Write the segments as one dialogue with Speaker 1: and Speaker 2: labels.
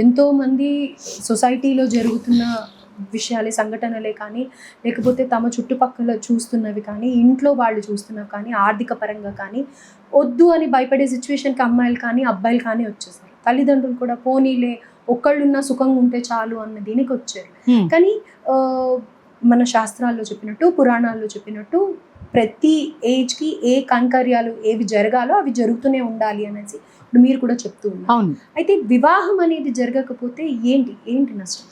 Speaker 1: ఎంతో మంది సొసైటీలో జరుగుతున్న విషయాలే, సంఘటనలే కానీ, లేకపోతే తమ చుట్టుపక్కల చూస్తున్నవి కానీ, ఇంట్లో వాళ్ళు చూస్తున్నవి కానీ, ఆర్థిక పరంగా కానీ, వద్దు అని భయపడే సిచ్యువేషన్కి అమ్మాయిలు కానీ అబ్బాయిలు కానీ వచ్చేసారు. తల్లిదండ్రులు కూడా పోనీలే ఒక్కళ్ళున్నా సుఖంగా ఉంటే చాలు అన్న దీనికి వచ్చారు. కానీ మన శాస్త్రాల్లో చెప్పినట్టు, పురాణాల్లో చెప్పినట్టు ప్రతి ఏజ్కి ఏ కైంకర్యాలు ఏవి జరగాలో అవి జరుగుతూనే ఉండాలి అనేసి ఇప్పుడు మీరు కూడా చెప్తూ ఉన్నారు. అయితే వివాహం అనేది జరగకపోతే ఏంటి నష్టం?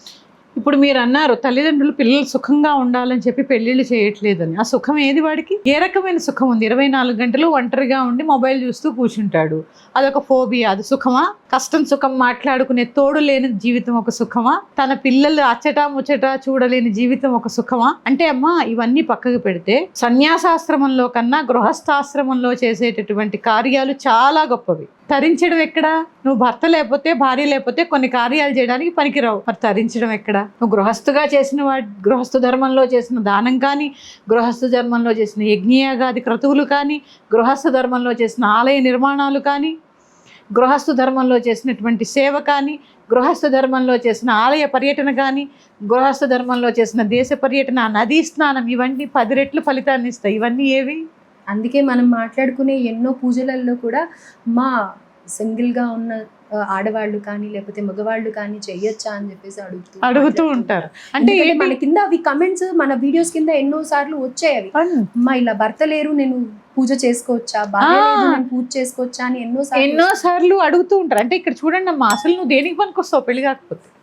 Speaker 2: ఇప్పుడు మీరు అన్నారు తల్లిదండ్రులు పిల్లలు సుఖంగా ఉండాలని చెప్పి పెళ్లిళ్ళు చేయట్లేదని. ఆ సుఖం ఏది వాడికి? ఏ రకమైన సుఖం ఉంది? 24 గంటలు ఒంటరిగా ఉండి మొబైల్ చూస్తూ కూర్చుంటాడు. అదొక ఫోబియా. అది సుఖమా? కష్టం సుఖం మాట్లాడుకునే తోడు లేని జీవితం ఒక సుఖమా? తన పిల్లలు అచ్చటా ముచ్చట చూడలేని జీవితం ఒక సుఖమా? అంటే అమ్మా, ఇవన్నీ పక్కకు పెడితే సన్యాసాశ్రమంలో కన్నా గృహస్థాశ్రమంలో చేసేటటువంటి కార్యాలు చాలా గొప్పవి. తరించడం ఎక్కడ? నువ్వు భర్త లేకపోతే, భార్య లేకపోతే కొన్ని కార్యాలు చేయడానికి పనికిరావు. మరి తరించడం ఎక్కడ? నువ్వు గృహస్థుగా చేసిన గృహస్థ ధర్మంలో చేసిన దానం కానీ, గృహస్థ ధర్మంలో చేసిన యజ్ఞయాగాది క్రతువులు కానీ, గృహస్థ ధర్మంలో చేసిన ఆలయ నిర్మాణాలు కానీ, గృహస్థ ధర్మంలో చేసినటువంటి సేవ కానీ, గృహస్థ ధర్మంలో చేసిన ఆలయ పర్యటన కానీ, గృహస్థ ధర్మంలో చేసిన దేశ పర్యటన, నదీ స్నానం, ఇవన్నీ 10 రెట్లు ఫలితాన్ని ఇస్తాయి. ఇవన్నీ ఏవి?
Speaker 1: అందుకే మనం మాట్లాడుకునే ఎన్నో పూజలలో కూడా మా సింగిల్గా ఉన్న ఆడవాళ్ళు కానీ లేకపోతే మగవాళ్ళు కానీ చెయ్యొచ్చా అని చెప్పేసి
Speaker 2: అడుగుతూ ఉంటారు.
Speaker 1: అంటే మన కింద అవి కమెంట్స్ మన వీడియోస్ కింద ఎన్నో సార్లు వచ్చాయి. అవి అమ్మా ఇలా భర్త లేరు, నేను పూజ చేసుకోవచ్చా, భార్య లేదు నేను పూజ చేసుకోవచ్చా అని ఎన్నో సార్లు
Speaker 2: అడుగుతూ ఉంటారు. అంటే ఇక్కడ చూడండి అమ్మా, అసలు నువ్వు దేనికి పనికొస్తావు పెళ్లి కాకపోతే?